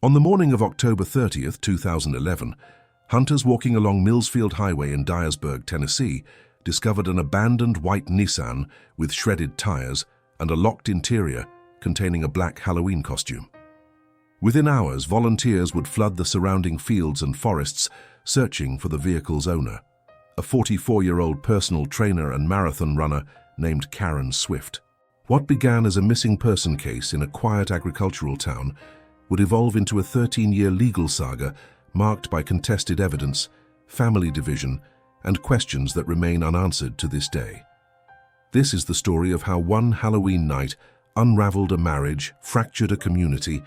On the morning of October 30th, 2011, hunters walking along Millsfield Highway in Dyersburg, Tennessee, discovered an abandoned white Nissan with shredded tires and a locked interior containing a black Halloween costume. Within hours, volunteers would flood the surrounding fields and forests searching for the vehicle's owner, a 44-year-old personal trainer and marathon runner named Karen Swift. What began as a missing person case in a quiet agricultural town would evolve into a 13-year legal saga marked by contested evidence, family division, and questions that remain unanswered to this day. This is the story of how one Halloween night unraveled a marriage, fractured a community,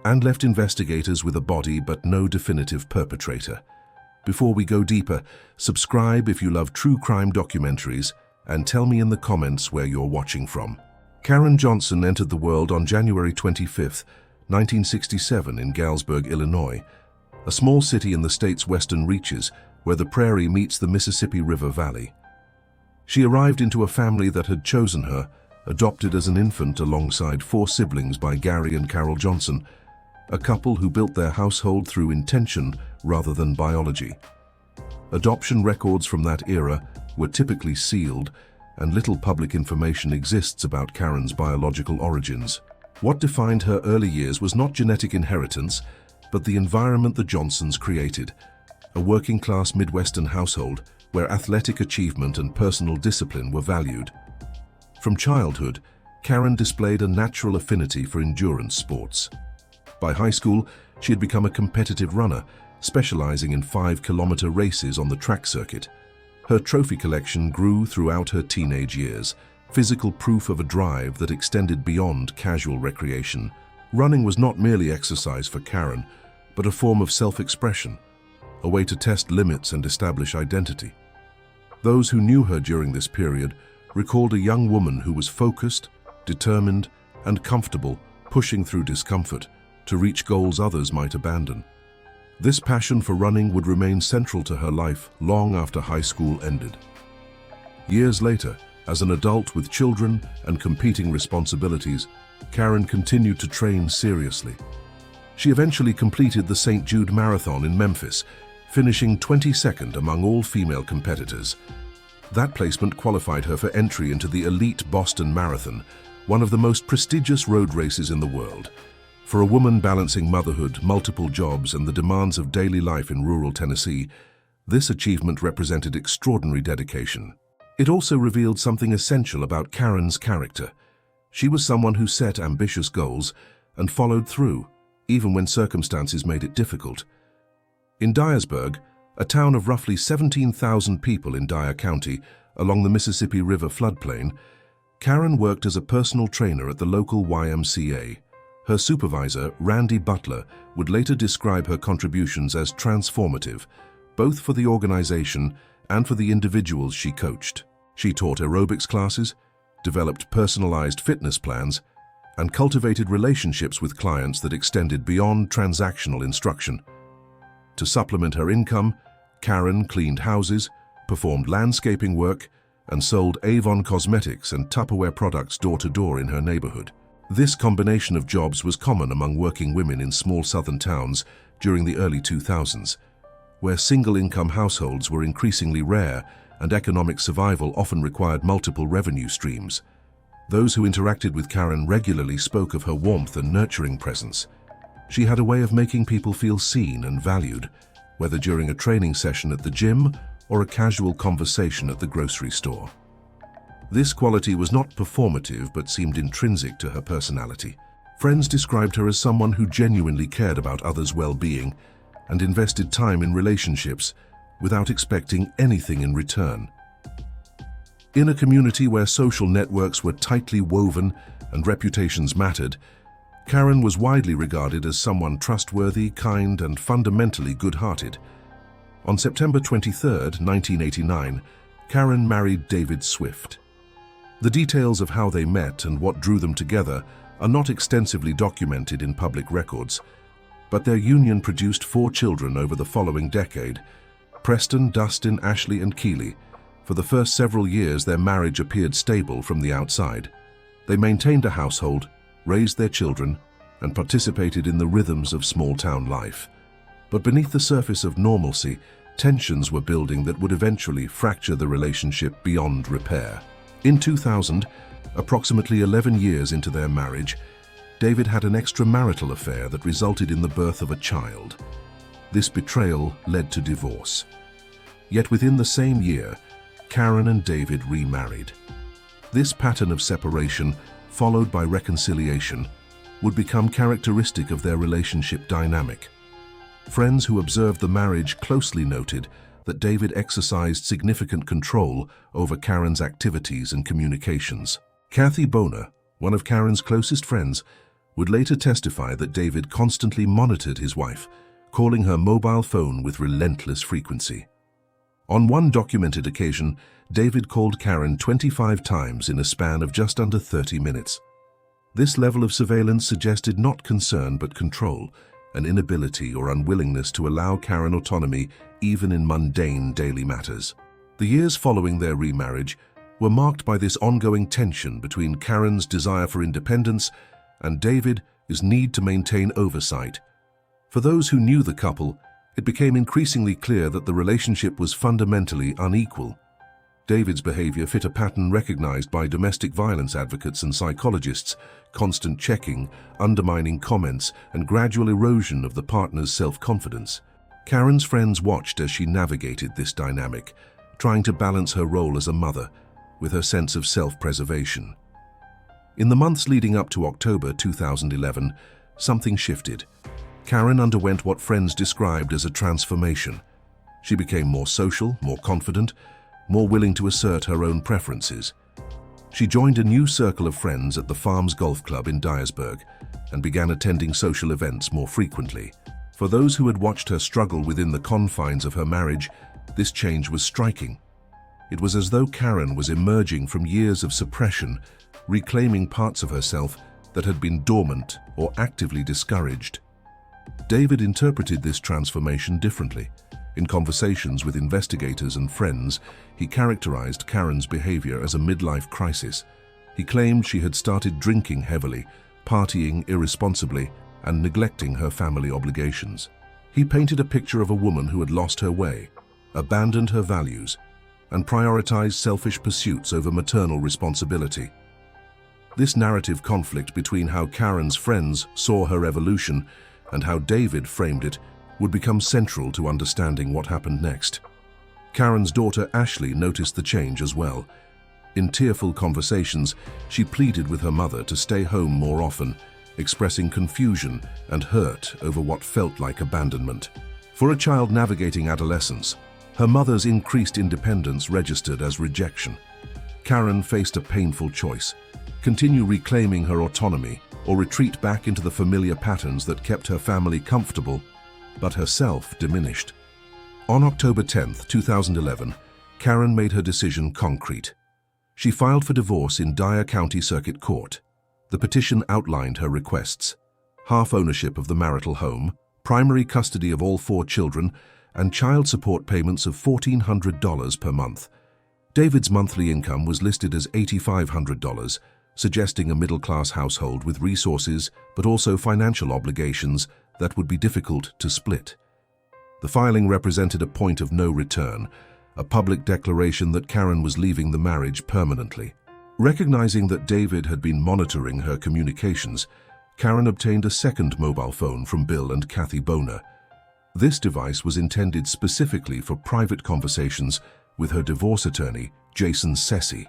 and left investigators with a body but no definitive perpetrator. Before we go deeper, subscribe if you love true crime documentaries and tell me in the comments where you're watching from. Karen Johnson entered the world on January 25, 1967 in Dyersburg, Illinois, a small city in the state's western reaches where the prairie meets the Mississippi River Valley. She arrived into a family that had chosen her, adopted as an infant alongside 4 siblings by Gary and Carol Johnson, a couple who built their household through intention rather than biology. Adoption records from that era were typically sealed, and little public information exists about Karen's biological origins. What defined her early years was not genetic inheritance, but the environment the Johnsons created, a working-class Midwestern household where athletic achievement and personal discipline were valued. From childhood, Karen displayed a natural affinity for endurance sports. By high school, she had become a competitive runner, specializing in 5-kilometer races on the track circuit. Her trophy collection grew throughout her teenage years, physical proof of a drive that extended beyond casual recreation. Running was not merely exercise for Karen, but a form of self-expression, a way to test limits and establish identity. Those who knew her during this period recalled a young woman who was focused, determined, and comfortable pushing through discomfort to reach goals others might abandon. This passion for running would remain central to her life long after high school ended. Years later, as an adult with children and competing responsibilities, Karen continued to train seriously. She eventually completed the St. Jude Marathon in Memphis, finishing 22nd among all female competitors. That placement qualified her for entry into the elite Boston Marathon, one of the most prestigious road races in the world. For a woman balancing motherhood, multiple jobs, and the demands of daily life in rural Tennessee, this achievement represented extraordinary dedication. It also revealed something essential about Karen's character. She was someone who set ambitious goals and followed through, even when circumstances made it difficult. In Dyersburg, a town of roughly 17,000 people in Dyer County along the Mississippi River floodplain, Karen worked as a personal trainer at the local YMCA. Her supervisor, Randy Butler, would later describe her contributions as transformative, both for the organization and for the individuals she coached. She taught aerobics classes, developed personalized fitness plans, and cultivated relationships with clients that extended beyond transactional instruction. To supplement her income, Karen cleaned houses, performed landscaping work, and sold Avon cosmetics and Tupperware products door-to-door in her neighborhood. This combination of jobs was common among working women in small southern towns during the early 2000s, where single-income households were increasingly rare and economic survival often required multiple revenue streams. Those who interacted with Karen regularly spoke of her warmth and nurturing presence. She had a way of making people feel seen and valued, whether during a training session at the gym or a casual conversation at the grocery store. This quality was not performative but seemed intrinsic to her personality. Friends described her as someone who genuinely cared about others' well-being and invested time in relationships without expecting anything in return. In a community where social networks were tightly woven and reputations mattered, Karen was widely regarded as someone trustworthy, kind, and fundamentally good-hearted. On September 23, 1989, Karen married David Swift. The details of how they met and what drew them together are not extensively documented in public records, but their union produced 4 children over the following decade: Preston, Dustin, Ashley, and Keeley. For the first several years, their marriage appeared stable from the outside. They maintained a household, raised their children, and participated in the rhythms of small-town life. But beneath the surface of normalcy, tensions were building that would eventually fracture the relationship beyond repair. In 2000, approximately 11 years into their marriage, David had an extramarital affair that resulted in the birth of a child. This betrayal led to divorce. Yet within the same year, Karen and David remarried. This pattern of separation, followed by reconciliation, would become characteristic of their relationship dynamic. Friends who observed the marriage closely noted that David exercised significant control over Karen's activities and communications. Kathy Boner, one of Karen's closest friends, would later testify that David constantly monitored his wife, calling her mobile phone with relentless frequency. On one documented occasion, David called Karen 25 times in a span of just under 30 minutes. This level of surveillance suggested not concern but control, an inability or unwillingness to allow Karen autonomy even in mundane daily matters. The years following their remarriage were marked by this ongoing tension between Karen's desire for independence and David's need to maintain oversight. For those who knew the couple, it became increasingly clear that the relationship was fundamentally unequal. David's behavior fit a pattern recognized by domestic violence advocates and psychologists: constant checking, undermining comments, and gradual erosion of the partner's self-confidence. Karen's friends watched as she navigated this dynamic, trying to balance her role as a mother with her sense of self-preservation. In the months leading up to October 2011, something shifted. Karen underwent what friends described as a transformation. She became more social, more confident, more willing to assert her own preferences. She joined a new circle of friends at the Farms Golf Club in Dyersburg and began attending social events more frequently. For those who had watched her struggle within the confines of her marriage, this change was striking. It was as though Karen was emerging from years of suppression, reclaiming parts of herself that had been dormant or actively discouraged. David interpreted this transformation differently. In conversations with investigators and friends, he characterized Karen's behavior as a midlife crisis. He claimed she had started drinking heavily, partying irresponsibly, and neglecting her family obligations. He painted a picture of a woman who had lost her way, abandoned her values, and prioritized selfish pursuits over maternal responsibility. This narrative conflict between how Karen's friends saw her evolution and how David framed it would become central to understanding what happened next. Karen's daughter Ashley noticed the change as well. In tearful conversations, she pleaded with her mother to stay home more often, expressing confusion and hurt over what felt like abandonment. For a child navigating adolescence, her mother's increased independence registered as rejection. Karen faced a painful choice: continue reclaiming her autonomy or retreat back into the familiar patterns that kept her family comfortable, but herself diminished. On October 10, 2011, Karen made her decision concrete. She filed for divorce in Dyer County Circuit Court. The petition outlined her requests: half ownership of the marital home, primary custody of all 4 children, and child support payments of $1,400 per month. David's monthly income was listed as $8,500, suggesting a middle-class household with resources but also financial obligations that would be difficult to split. The filing represented a point of no return, a public declaration that Karen was leaving the marriage permanently. Recognizing that David had been monitoring her communications, Karen obtained a second mobile phone from Bill and Kathy Boner. This device was intended specifically for private conversations with her divorce attorney, Jason Sessi.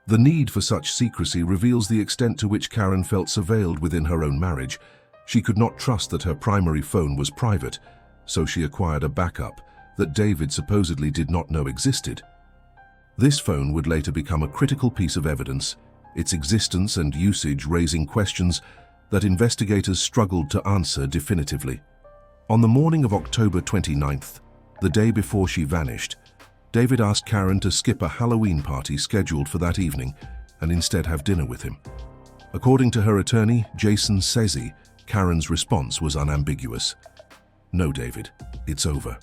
The need for such secrecy reveals the extent to which Karen felt surveilled within her own marriage. She could not trust that her primary phone was private, so she acquired a backup that David supposedly did not know existed. This phone would later become a critical piece of evidence, its existence and usage raising questions that investigators struggled to answer definitively. On the morning of October 29th, the day before she vanished, David asked Karen to skip a Halloween party scheduled for that evening and instead have dinner with him. According to her attorney, Jason Sessi, Karen's response was unambiguous: "No, David, it's over."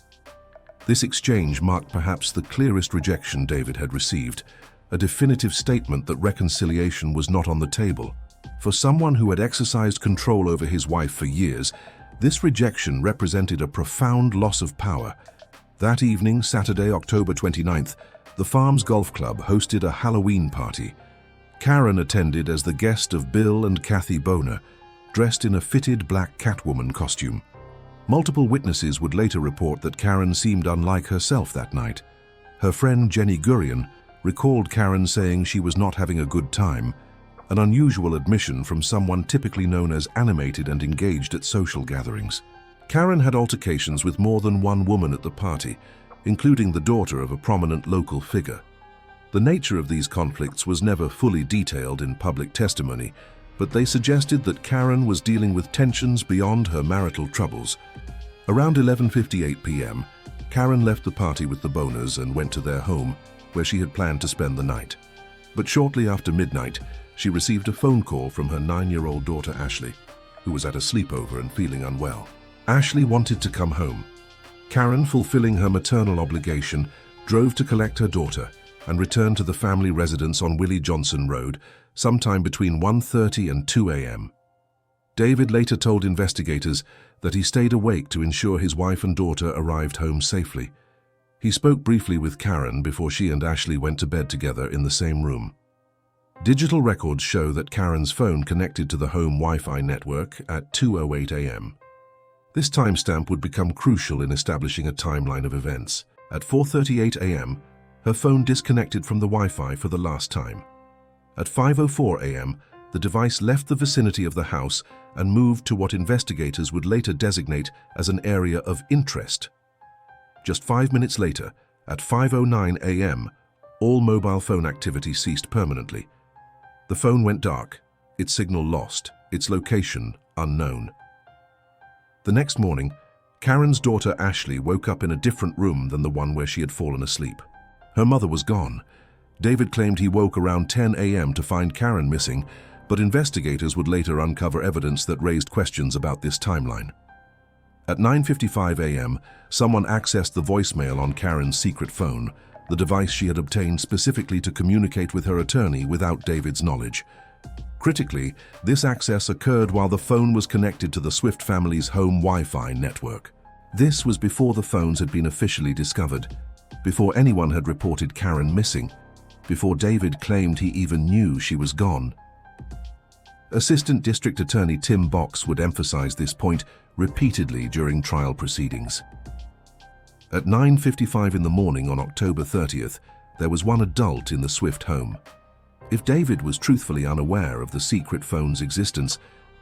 This exchange marked perhaps the clearest rejection David had received, a definitive statement that reconciliation was not on the table. For someone who had exercised control over his wife for years, this rejection represented a profound loss of power. That evening, Saturday, October 29th, the farm's golf club hosted a Halloween party. Karen attended as the guest of Bill and Kathy Boner, dressed in a fitted black Catwoman costume. Multiple witnesses would later report that Karen seemed unlike herself that night. Her friend Jenny Gurian recalled Karen saying she was not having a good time, an unusual admission from someone typically known as animated and engaged at social gatherings. Karen had altercations with more than one woman at the party, including the daughter of a prominent local figure. The nature of these conflicts was never fully detailed in public testimony, but they suggested that Karen was dealing with tensions beyond her marital troubles. Around 11:58 p.m., Karen left the party with the Boners and went to their home, where she had planned to spend the night. But shortly after midnight, she received a phone call from her 9-year-old daughter Ashley, who was at a sleepover and feeling unwell. Ashley wanted to come home. Karen, fulfilling her maternal obligation, drove to collect her daughter and returned to the family residence on Willie Johnson Road sometime between 1:30 and 2 a.m. David later told investigators that he stayed awake to ensure his wife and daughter arrived home safely. He spoke briefly with Karen before she and Ashley went to bed together in the same room. Digital records show that Karen's phone connected to the home Wi-Fi network at 2:08 a.m. This timestamp would become crucial in establishing a timeline of events. At 4:38 a.m., her phone disconnected from the Wi-Fi for the last time. At 5:04 a.m., the device left the vicinity of the house and moved to what investigators would later designate as an area of interest. Just 5 minutes later, at 5:09 a.m., all mobile phone activity ceased permanently. The phone went dark, its signal lost, its location unknown. The next morning, Karen's daughter Ashley woke up in a different room than the one where she had fallen asleep. Her mother was gone. David claimed he woke around 10 a.m. to find Karen missing, but investigators would later uncover evidence that raised questions about this timeline. At 9:55 a.m., someone accessed the voicemail on Karen's secret phone, the device she had obtained specifically to communicate with her attorney without David's knowledge. Critically, this access occurred while the phone was connected to the Swift family's home Wi-Fi network. This was before the phones had been officially discovered, before anyone had reported Karen missing, before David claimed he even knew she was gone. Assistant District Attorney Tim Box would emphasize this point repeatedly during trial proceedings. At 9:55 in the morning on October 30th, there was one adult in the Swift home. If David was truthfully unaware of the secret phone's existence,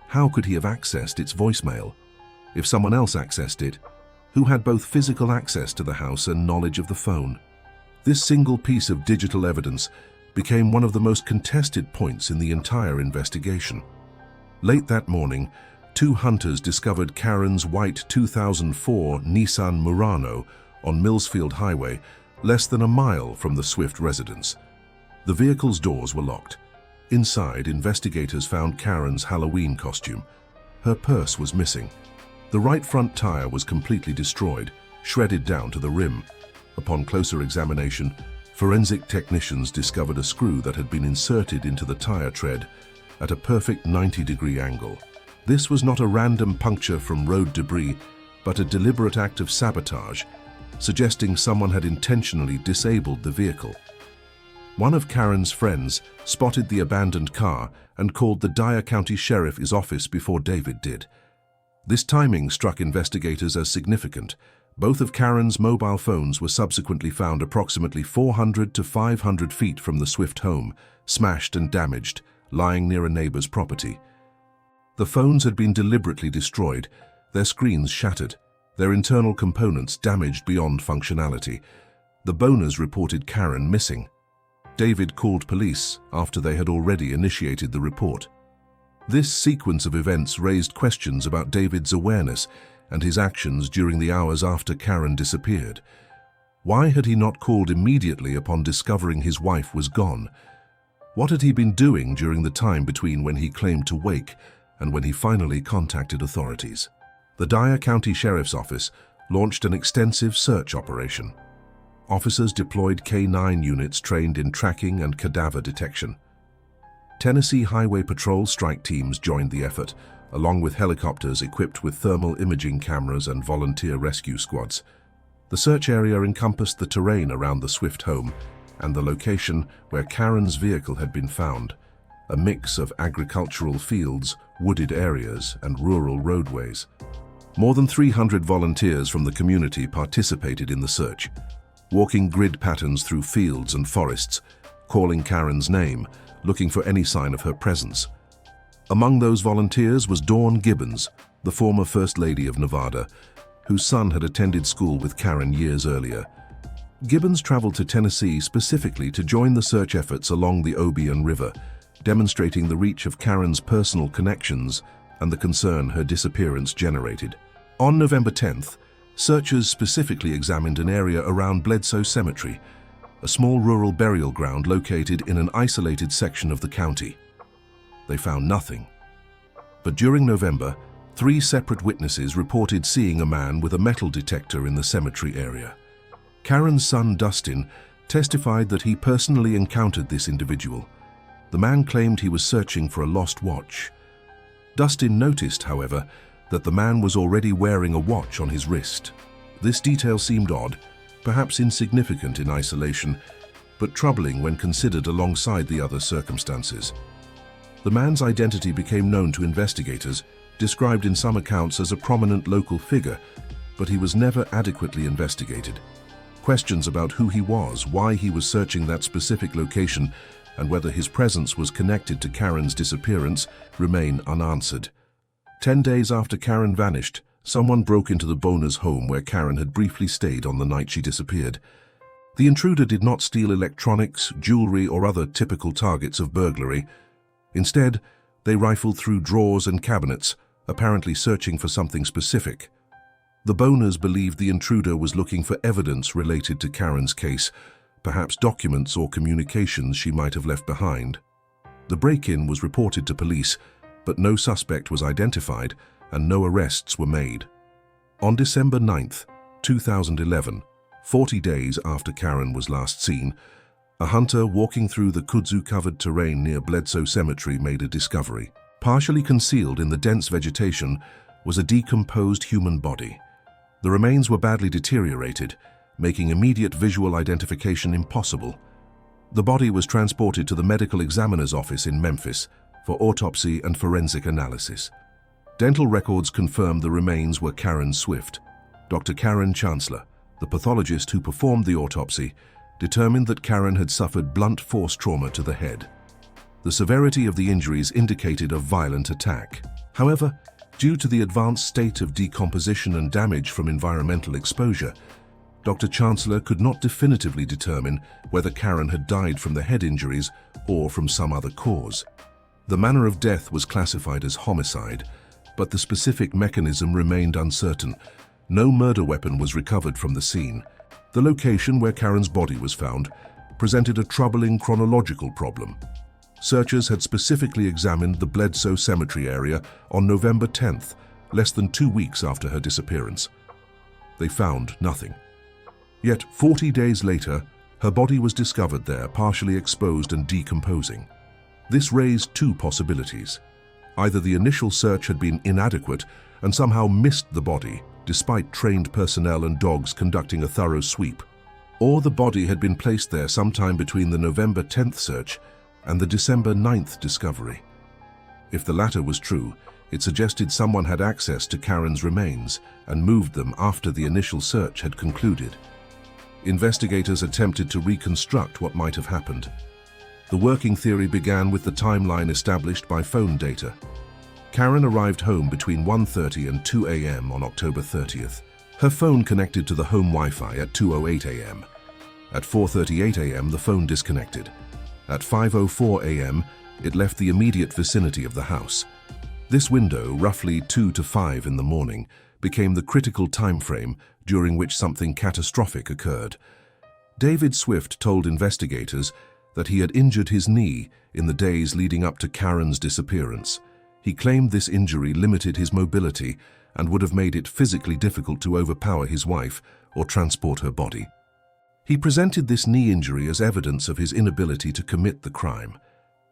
how could he have accessed its voicemail? If someone else accessed it, who had both physical access to the house and knowledge of the phone? This single piece of digital evidence became one of the most contested points in the entire investigation. Late that morning, two hunters discovered Karen's white 2004 Nissan Murano on Millsfield Highway, less than a mile from the Swift residence. The vehicle's doors were locked. Inside, investigators found Karen's Halloween costume. Her purse was missing. The right front tire was completely destroyed, shredded down to the rim. Upon closer examination, forensic technicians discovered a screw that had been inserted into the tire tread at a perfect 90-degree angle. This was not a random puncture from road debris, but a deliberate act of sabotage, suggesting someone had intentionally disabled the vehicle. One of Karen's friends spotted the abandoned car and called the Dyer County Sheriff's office before David did. This timing struck investigators as significant. Both of Karen's mobile phones were subsequently found approximately 400 to 500 feet from the Swift home, smashed and damaged, lying near a neighbor's property. The phones had been deliberately destroyed, their screens shattered, their internal components damaged beyond functionality. The Boners reported Karen missing. David called police after they had already initiated the report. This sequence of events raised questions about David's awareness and his actions during the hours after Karen disappeared. Why had he not called immediately upon discovering his wife was gone? What had he been doing during the time between when he claimed to wake and when he finally contacted authorities? The Dyer County Sheriff's Office launched an extensive search operation. Officers deployed K-9 units trained in tracking and cadaver detection. Tennessee Highway Patrol strike teams joined the effort, along with helicopters equipped with thermal imaging cameras and volunteer rescue squads. The search area encompassed the terrain around the Swift home and the location where Karen's vehicle had been found, a mix of agricultural fields, wooded areas, and rural roadways. More than 300 volunteers from the community participated in the search, walking grid patterns through fields and forests, calling Karen's name, looking for any sign of her presence. Among those volunteers was Dawn Gibbons, the former First Lady of Nevada, whose son had attended school with Karen years earlier. Gibbons traveled to Tennessee specifically to join the search efforts along the Obion River, demonstrating the reach of Karen's personal connections and the concern her disappearance generated. On November 10th, searchers specifically examined an area around Bledsoe Cemetery, a small rural burial ground located in an isolated section of the county. They found nothing. But during November, 3 separate witnesses reported seeing a man with a metal detector in the cemetery area. Karen's son, Dustin, testified that he personally encountered this individual. The man claimed he was searching for a lost watch. Dustin noticed, however, that the man was already wearing a watch on his wrist. This detail seemed odd, perhaps insignificant in isolation, but troubling when considered alongside the other circumstances. The man's identity became known to investigators, described in some accounts as a prominent local figure, but he was never adequately investigated. Questions about who he was, why he was searching that specific location, and whether his presence was connected to Karen's disappearance remain unanswered. 10 days after Karen vanished, someone broke into the Boners' home where Karen had briefly stayed on the night she disappeared. The intruder did not steal electronics, jewelry, or other typical targets of burglary. Instead, they rifled through drawers and cabinets, apparently searching for something specific. The Boners believed the intruder was looking for evidence related to Karen's case, perhaps documents or communications she might have left behind. The break-in was reported to police, but no suspect was identified and no arrests were made. On December 9th, 2011, 40 days after Karen was last seen, a hunter walking through the kudzu-covered terrain near Bledsoe Cemetery made a discovery. Partially concealed in the dense vegetation was a decomposed human body. The remains were badly deteriorated, making immediate visual identification impossible. The body was transported to the medical examiner's office in Memphis for autopsy and forensic analysis. Dental records confirmed the remains were Karen Swift. Dr. Karen Chancellor, the pathologist who performed the autopsy, determined that Karen had suffered blunt force trauma to the head. The severity of the injuries indicated a violent attack. However, due to the advanced state of decomposition and damage from environmental exposure, Dr. Chancellor could not definitively determine whether Karen had died from the head injuries or from some other cause. The manner of death was classified as homicide, but the specific mechanism remained uncertain. No murder weapon was recovered from the scene. The location where Karen's body was found presented a troubling chronological problem. Searchers had specifically examined the Bledsoe Cemetery area on November 10th, less than 2 weeks after her disappearance. They found nothing. Yet 40 days later, her body was discovered there, partially exposed and decomposing. This raised 2 possibilities. Either the initial search had been inadequate and somehow missed the body, despite trained personnel and dogs conducting a thorough sweep, or the body had been placed there sometime between the November 10th search and the December 9th discovery. If the latter was true, it suggested someone had access to Karen's remains and moved them after the initial search had concluded. Investigators attempted to reconstruct what might have happened. The working theory began with the timeline established by phone data. Karen arrived home between 1:30 and 2 a.m. on October 30th. Her phone connected to the home Wi-Fi at 2:08 a.m. At 4:38 a.m. the phone disconnected. At 5:04 a.m. it left the immediate vicinity of the house. This window, roughly 2 to 5 in the morning, became the critical time frame during which something catastrophic occurred. David Swift told investigators that he had injured his knee in the days leading up to Karen's disappearance. He claimed this injury limited his mobility and would have made it physically difficult to overpower his wife or transport her body. He presented this knee injury as evidence of his inability to commit the crime.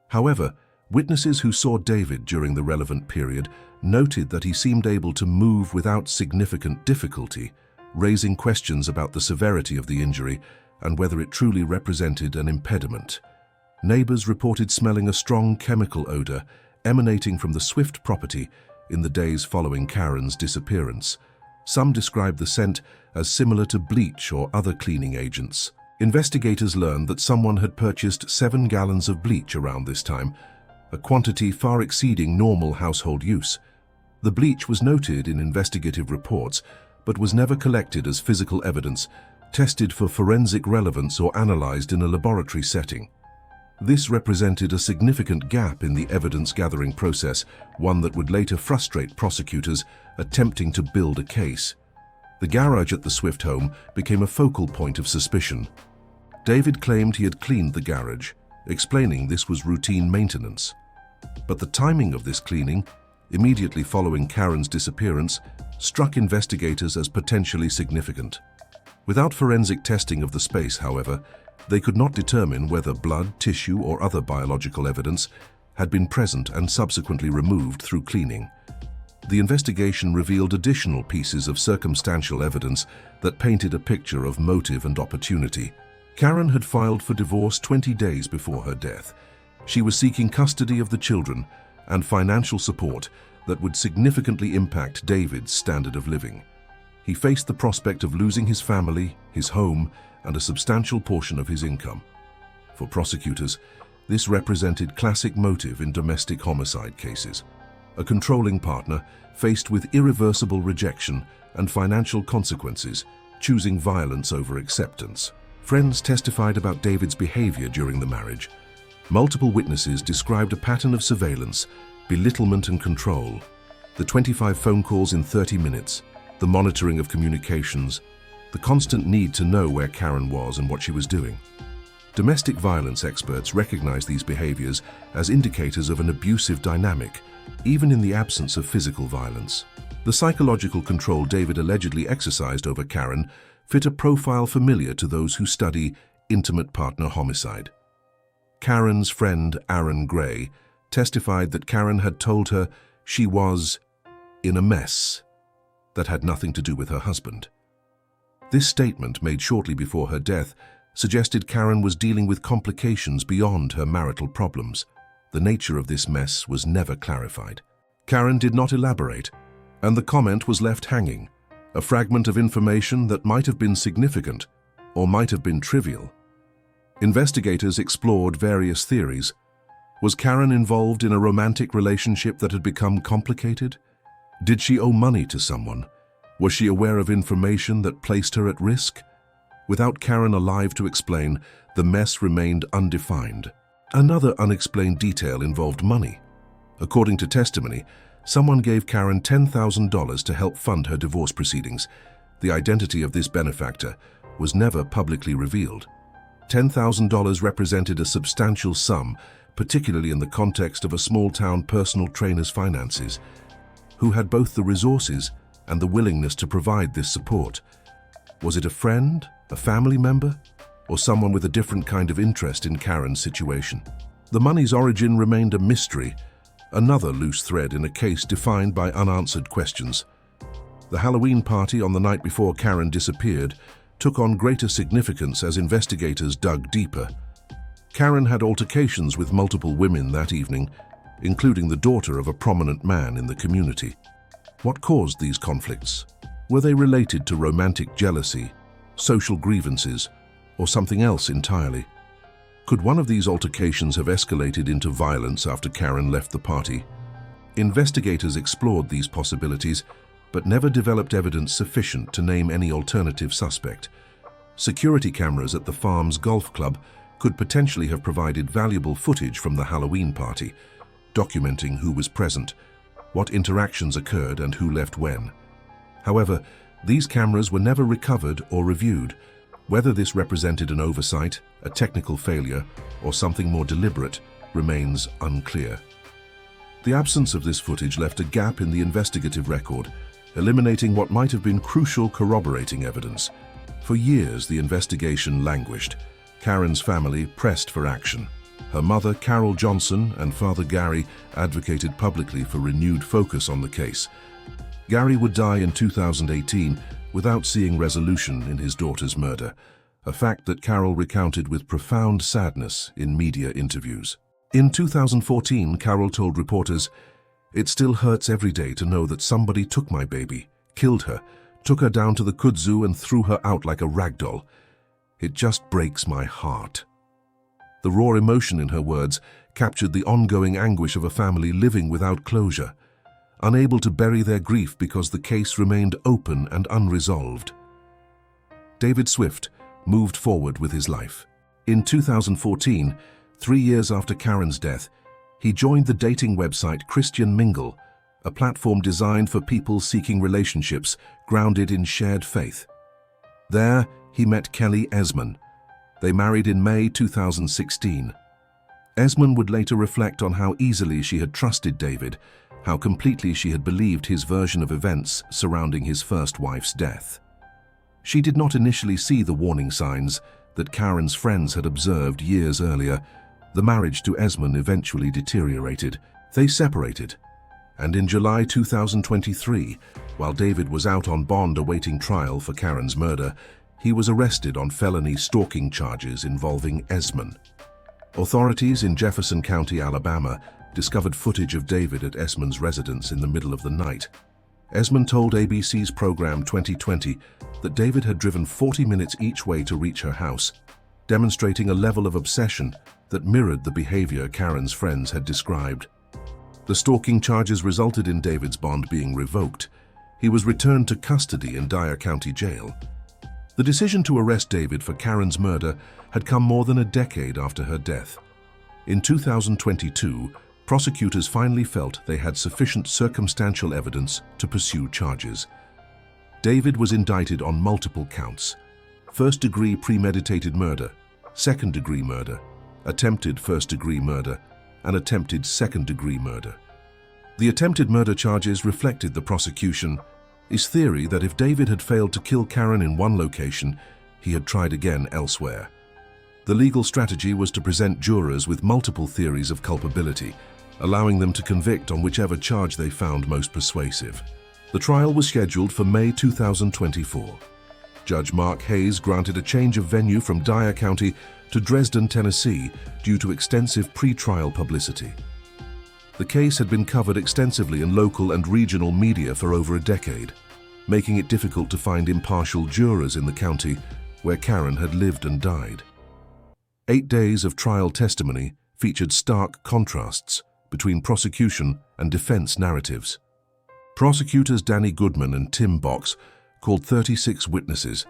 However, Witnesses who saw David during the relevant period noted that he seemed able to move without significant difficulty, raising questions about the severity of the injury and whether it truly represented an impediment. Neighbors reported smelling a strong chemical odor emanating from the Swift property in the days following Karen's disappearance. Some described the scent as similar to bleach or other cleaning agents. Investigators learned that someone had purchased 7 gallons of bleach around this time, a quantity far exceeding normal household use. The bleach was noted in investigative reports, but was never collected as physical evidence, tested for forensic relevance or analyzed in a laboratory setting. This represented a significant gap in the evidence-gathering process, one that would later frustrate prosecutors attempting to build a case. The garage at the Swift home became a focal point of suspicion. David claimed he had cleaned the garage, explaining this was routine maintenance. But the timing of this cleaning, immediately following Karen's disappearance, struck investigators as potentially significant. Without forensic testing of the space, however, they could not determine whether blood, tissue, or other biological evidence had been present and subsequently removed through cleaning. The investigation revealed additional pieces of circumstantial evidence that painted a picture of motive and opportunity. Karen had filed for divorce 20 days before her death. She was seeking custody of the children and financial support that would significantly impact David's standard of living. He faced the prospect of losing his family, his home, and a substantial portion of his income. For prosecutors, this represented classic motive in domestic homicide cases. A controlling partner faced with irreversible rejection and financial consequences, choosing violence over acceptance. Friends testified about David's behavior during the marriage. Multiple witnesses described a pattern of surveillance, belittlement and control. The 25 phone calls in 30 minutes, the monitoring of communications, the constant need to know where Karen was and what she was doing. Domestic violence experts recognize these behaviors as indicators of an abusive dynamic, even in the absence of physical violence. The psychological control David allegedly exercised over Karen fit a profile familiar to those who study intimate partner homicide. Karen's friend, Aaron Gray, testified that Karen had told her she was in a mess that had nothing to do with her husband. This statement, made shortly before her death, suggested Karen was dealing with complications beyond her marital problems. The nature of this mess was never clarified. Karen did not elaborate, and the comment was left hanging, a fragment of information that might have been significant or might have been trivial. Investigators explored various theories. Was Karen involved in a romantic relationship that had become complicated? Did she owe money to someone? Was she aware of information that placed her at risk? Without Karen alive to explain, the mess remained undefined. Another unexplained detail involved money. According to testimony, someone gave Karen $10,000 to help fund her divorce proceedings. The identity of this benefactor was never publicly revealed. $10,000 represented a substantial sum, particularly in the context of a small-town personal trainer's finances, who had both the resources and the willingness to provide this support. Was it a friend, a family member, or someone with a different kind of interest in Karen's situation? The money's origin remained a mystery, another loose thread in a case defined by unanswered questions. The Halloween party on the night before Karen disappeared took on greater significance as investigators dug deeper. Karen had altercations with multiple women that evening, including the daughter of a prominent man in the community. What caused these conflicts? Were they related to romantic jealousy, social grievances, or something else entirely? Could one of these altercations have escalated into violence after Karen left the party? Investigators explored these possibilities, but never developed evidence sufficient to name any alternative suspect. Security cameras at the farm's golf club could potentially have provided valuable footage from the Halloween party, documenting who was present, what interactions occurred, and who left when. However, these cameras were never recovered or reviewed. Whether this represented an oversight, a technical failure, or something more deliberate remains unclear. The absence of this footage left a gap in the investigative record, eliminating what might have been crucial corroborating evidence. For years, the investigation languished. Karen's family pressed for action. Her mother, Carol Johnson, and father Gary advocated publicly for renewed focus on the case. Gary would die in 2018 without seeing resolution in his daughter's murder, a fact that Carol recounted with profound sadness in media interviews. In 2014, Carol told reporters, "It still hurts every day to know that somebody took my baby, killed her, took her down to the kudzu and threw her out like a rag doll. It just breaks my heart." The raw emotion in her words captured the ongoing anguish of a family living without closure, unable to bury their grief because the case remained open and unresolved. David Swift moved forward with his life. In 2014, 3 years after Karen's death, he joined the dating website Christian Mingle, a platform designed for people seeking relationships grounded in shared faith. There, he met Kelly Esmond. They married in May 2016. Esmond would later reflect on how easily she had trusted David, how completely she had believed his version of events surrounding his first wife's death. She did not initially see the warning signs that Karen's friends had observed years earlier. The marriage to Esmond eventually deteriorated. They separated. And in July 2023, while David was out on bond awaiting trial for Karen's murder, he was arrested on felony stalking charges involving Esmond. Authorities in Jefferson County, Alabama, discovered footage of David at Esmond's residence in the middle of the night. Esmond told ABC's Program 2020 that David had driven 40 minutes each way to reach her house, demonstrating a level of obsession that mirrored the behavior Karen's friends had described. The stalking charges resulted in David's bond being revoked. He was returned to custody in Dyer County Jail. The decision to arrest David for Karen's murder had come more than a decade after her death. In 2022, prosecutors finally felt they had sufficient circumstantial evidence to pursue charges. David was indicted on multiple counts: first-degree premeditated murder, second-degree murder, attempted first-degree murder, and attempted second-degree murder. The attempted murder charges reflected the prosecution's theory that if David had failed to kill Karen in one location, he had tried again elsewhere. The legal strategy was to present jurors with multiple theories of culpability, allowing them to convict on whichever charge they found most persuasive. The trial was scheduled for May 2024. Judge Mark Hayes granted a change of venue from Dyer County to Dresden, Tennessee, due to extensive pre-trial publicity. The case had been covered extensively in local and regional media for over a decade, making it difficult to find impartial jurors in the county where Karen had lived and died. 8 days of trial testimony featured stark contrasts between prosecution and defense narratives. Prosecutors Danny Goodman and Tim Box called 36 witnesses,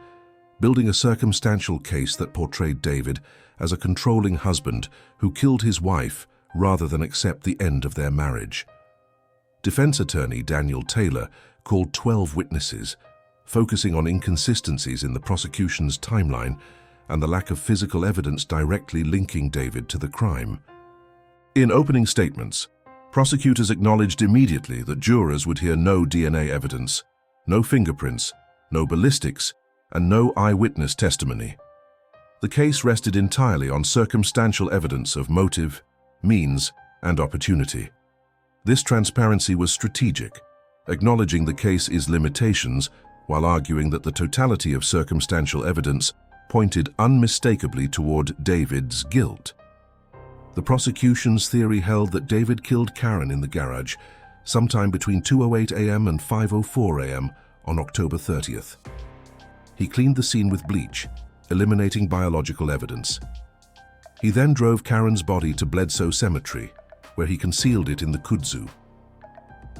building a circumstantial case that portrayed David as a controlling husband who killed his wife rather than accept the end of their marriage. Defense attorney Daniel Taylor called 12 witnesses, focusing on inconsistencies in the prosecution's timeline and the lack of physical evidence directly linking David to the crime. In opening statements, prosecutors acknowledged immediately that jurors would hear no DNA evidence, no fingerprints, no ballistics, and no eyewitness testimony. The case rested entirely on circumstantial evidence of motive, means, and opportunity. This transparency was strategic, acknowledging the case's limitations while arguing that the totality of circumstantial evidence pointed unmistakably toward David's guilt. The prosecution's theory held that David killed Karen in the garage sometime between 2:08 a.m. and 5:04 a.m. on October 30th. He cleaned the scene with bleach, eliminating biological evidence. He then drove Karen's body to Bledsoe Cemetery, where he concealed it in the kudzu.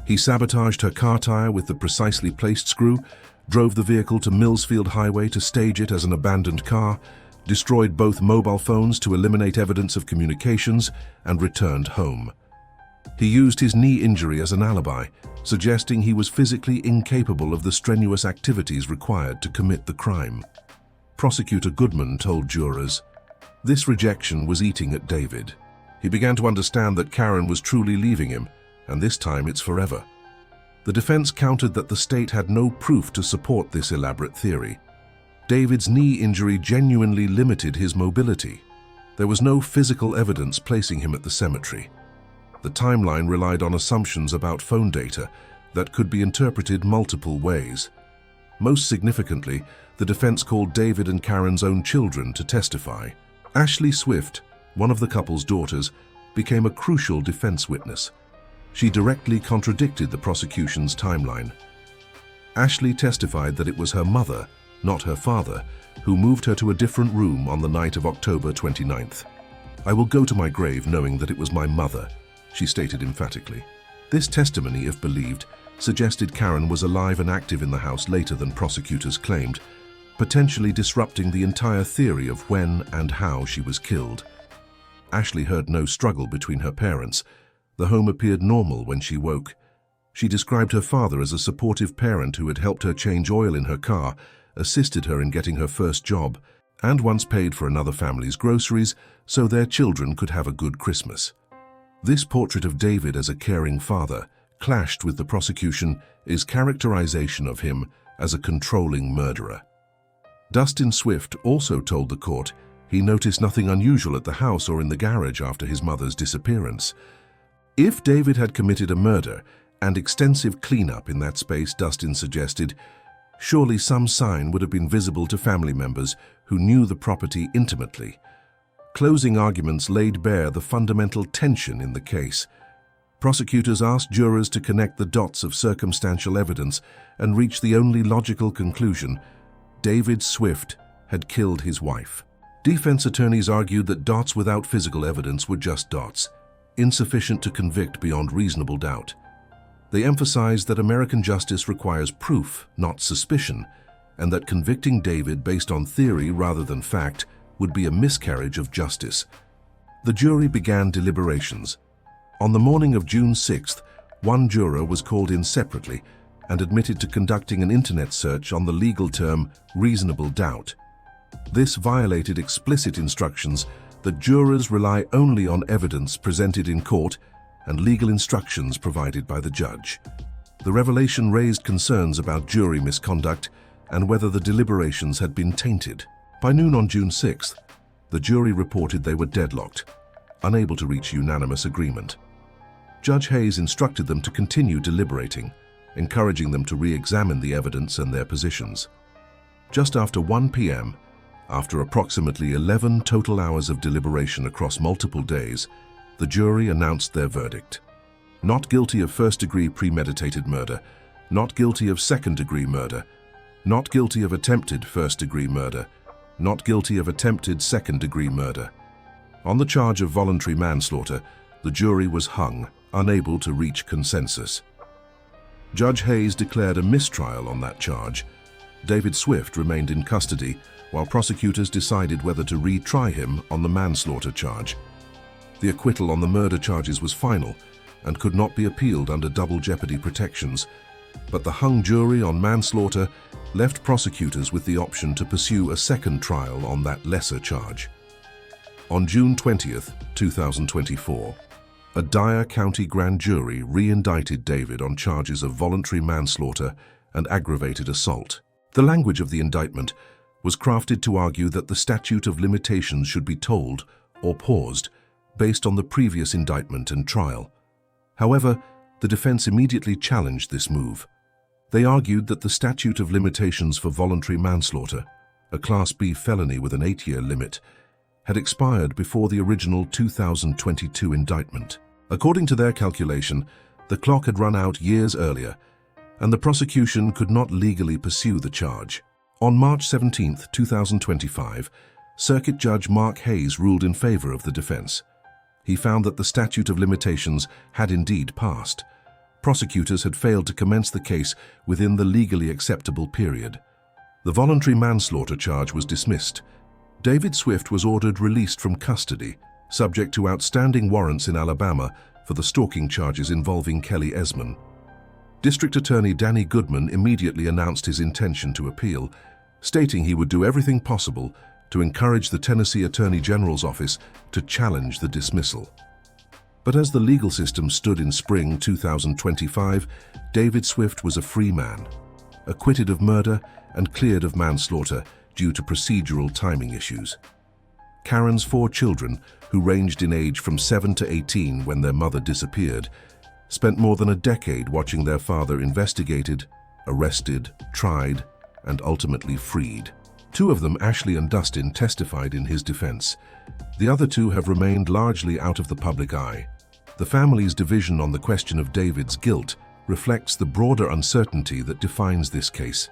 He sabotaged her car tire with the precisely placed screw, drove the vehicle to Millsfield Highway to stage it as an abandoned car, destroyed both mobile phones to eliminate evidence of communications, and returned home. He used his knee injury as an alibi, suggesting he was physically incapable of the strenuous activities required to commit the crime. Prosecutor Goodman told jurors, "This rejection was eating at David. He began to understand that Karen was truly leaving him, and this time it's forever." The defense countered that the state had no proof to support this elaborate theory. David's knee injury genuinely limited his mobility. There was no physical evidence placing him at the cemetery. The timeline relied on assumptions about phone data that could be interpreted multiple ways. Most significantly, the defense called David and Karen's own children to testify. Ashley Swift, one of the couple's daughters, became a crucial defense witness. She directly contradicted the prosecution's timeline. Ashley testified that it was her mother, not her father, who moved her to a different room on the night of October 29th. "I will go to my grave knowing that it was my mother," she stated emphatically. This testimony, if believed, suggested Karen was alive and active in the house later than prosecutors claimed, potentially disrupting the entire theory of when and how she was killed. Ashley heard no struggle between her parents. The home appeared normal when she woke. She described her father as a supportive parent who had helped her change oil in her car, assisted her in getting her first job, and once paid for another family's groceries so their children could have a good Christmas. This portrait of David as a caring father clashed with the prosecution's characterization of him as a controlling murderer. Dustin Swift also told the court he noticed nothing unusual at the house or in the garage after his mother's disappearance. If David had committed a murder and extensive cleanup in that space, Dustin suggested, surely some sign would have been visible to family members who knew the property intimately. Closing arguments laid bare the fundamental tension in the case. Prosecutors asked jurors to connect the dots of circumstantial evidence and reach the only logical conclusion: David Swift had killed his wife. Defense attorneys argued that dots without physical evidence were just dots, insufficient to convict beyond reasonable doubt. They emphasized that American justice requires proof, not suspicion, and that convicting David based on theory rather than fact would be a miscarriage of justice. The jury began deliberations. On the morning of June 6th, one juror was called in separately and admitted to conducting an internet search on the legal term reasonable doubt. This violated explicit instructions that jurors rely only on evidence presented in court and legal instructions provided by the judge. The revelation raised concerns about jury misconduct and whether the deliberations had been tainted. By noon on June 6th, the jury reported they were deadlocked, unable to reach unanimous agreement. Judge Hayes instructed them to continue deliberating, encouraging them to re-examine the evidence and their positions. Just after 1 p.m., after approximately 11 total hours of deliberation across multiple days, the jury announced their verdict. Not guilty of first-degree premeditated murder, not guilty of second-degree murder, not guilty of attempted first-degree murder, not guilty of attempted second-degree murder. On the charge of voluntary manslaughter, the jury was hung, unable to reach consensus. Judge Hayes declared a mistrial on that charge. David Swift remained in custody while prosecutors decided whether to retry him on the manslaughter charge. The acquittal on the murder charges was final and could not be appealed under double jeopardy protections, but the hung jury on manslaughter left prosecutors with the option to pursue a second trial on that lesser charge. On June 20th, 2024, a Dyer County grand jury re-indicted David on charges of voluntary manslaughter and aggravated assault. The language of the indictment was crafted to argue that the statute of limitations should be tolled or paused based on the previous indictment and trial. However, the defense immediately challenged this move. They argued that the statute of limitations for voluntary manslaughter, a Class B felony with an 8-year limit, had expired before the original 2022 indictment. According to their calculation, the clock had run out years earlier, and the prosecution could not legally pursue the charge. On March 17, 2025, Circuit Judge Mark Hayes ruled in favor of the defense. He found that the statute of limitations had indeed passed. Prosecutors had failed to commence the case within the legally acceptable period. The voluntary manslaughter charge was dismissed. David Swift was ordered released from custody, subject to outstanding warrants in Alabama for the stalking charges involving Kelly Esmond. District Attorney Danny Goodman immediately announced his intention to appeal, stating he would do everything possible to encourage the Tennessee Attorney General's office to challenge the dismissal. But as the legal system stood in spring 2025, David Swift was a free man, acquitted of murder and cleared of manslaughter due to procedural timing issues. Karen's 4 children, who ranged in age from 7 to 18 when their mother disappeared, spent more than a decade watching their father investigated, arrested, tried, and ultimately freed. 2 of them, Ashley and Dustin, testified in his defense. The other 2 have remained largely out of the public eye. The family's division on the question of David's guilt reflects the broader uncertainty that defines this case.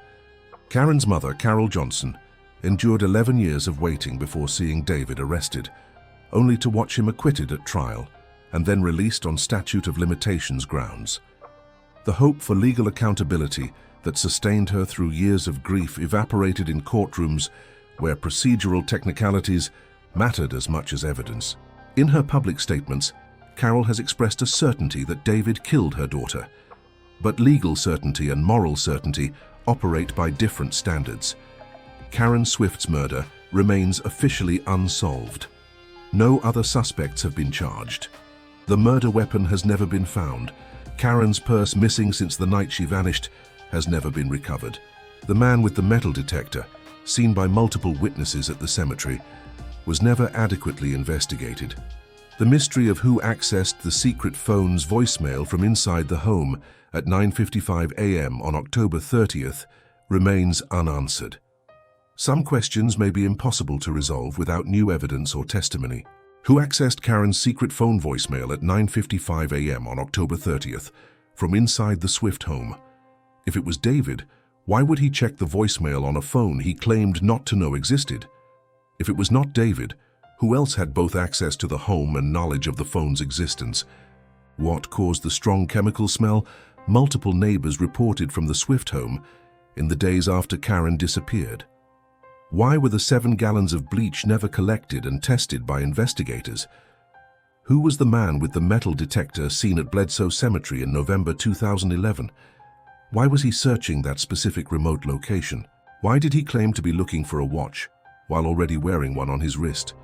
Karen's mother, Carol Johnson, endured 11 years of waiting before seeing David arrested, only to watch him acquitted at trial and then released on statute of limitations grounds. The hope for legal accountability that sustained her through years of grief evaporated in courtrooms where procedural technicalities mattered as much as evidence. In her public statements, Carol has expressed a certainty that David killed her daughter. But legal certainty and moral certainty operate by different standards. Karen Swift's murder remains officially unsolved. No other suspects have been charged. The murder weapon has never been found. Karen's purse, missing since the night she vanished, has never been recovered. The man with the metal detector, seen by multiple witnesses at the cemetery, was never adequately investigated. The mystery of who accessed the secret phone's voicemail from inside the home at 9:55 a.m. on October 30th remains unanswered. Some questions may be impossible to resolve without new evidence or testimony. Who accessed Karen's secret phone voicemail at 9:55 a.m. on October 30th from inside the Swift home? If it was David, why would he check the voicemail on a phone he claimed not to know existed? If it was not David, who else had both access to the home and knowledge of the phone's existence? What caused the strong chemical smell multiple neighbors reported from the Swift home in the days after Karen disappeared? Why were the 7 gallons of bleach never collected and tested by investigators? Who was the man with the metal detector seen at Bledsoe Cemetery in November 2011? Why was he searching that specific remote location? Why did he claim to be looking for a watch while already wearing one on his wrist?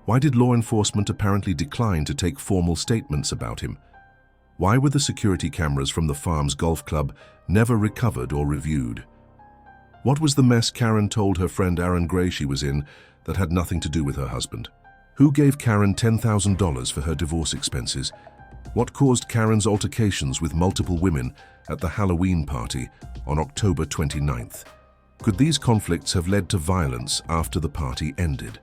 Why did law enforcement apparently decline to take formal statements about him? Why were the security cameras from the farm's golf club never recovered or reviewed? What was the mess Karen told her friend Aaron Gray she was in that had nothing to do with her husband? Who gave Karen $10,000 for her divorce expenses? What caused Karen's altercations with multiple women at the Halloween party on October 29th? Could these conflicts have led to violence after the party ended?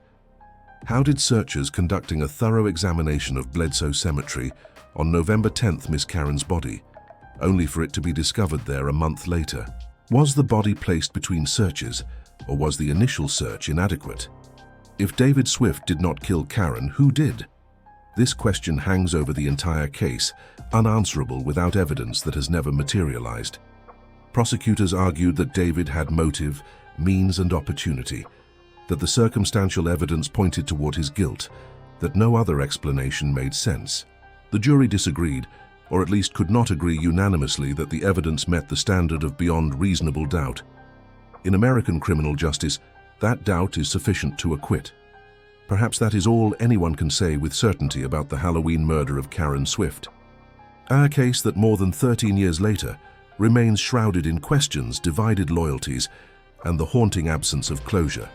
How did searchers conducting a thorough examination of Bledsoe Cemetery on November 10th miss Karen's body, only for it to be discovered there a month later? Was the body placed between searches, or was the initial search inadequate? If David Swift did not kill Karen, who did? This question hangs over the entire case, unanswerable without evidence that has never materialized. Prosecutors argued that David had motive, means, and opportunity, that the circumstantial evidence pointed toward his guilt, that no other explanation made sense. The jury disagreed, or at least could not agree unanimously that the evidence met the standard of beyond reasonable doubt. In American criminal justice, that doubt is sufficient to acquit. Perhaps that is all anyone can say with certainty about the Halloween murder of Karen Swift. Our case that more than 13 years later remains shrouded in questions, divided loyalties, and the haunting absence of closure.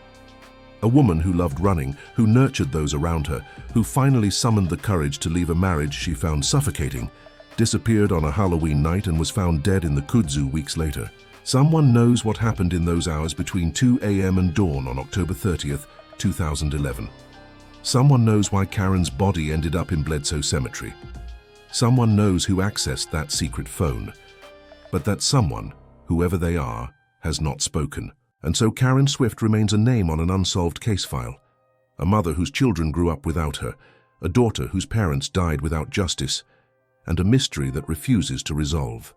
A woman who loved running, who nurtured those around her, who finally summoned the courage to leave a marriage she found suffocating, disappeared on a Halloween night and was found dead in the kudzu weeks later. Someone knows what happened in those hours between 2 a.m. and dawn on October 30th, 2011. Someone knows why Karen's body ended up in Bledsoe Cemetery. Someone knows who accessed that secret phone. But that someone, whoever they are, has not spoken. And so Karen Swift remains a name on an unsolved case file. A mother whose children grew up without her, a daughter whose parents died without justice, and a mystery that refuses to resolve.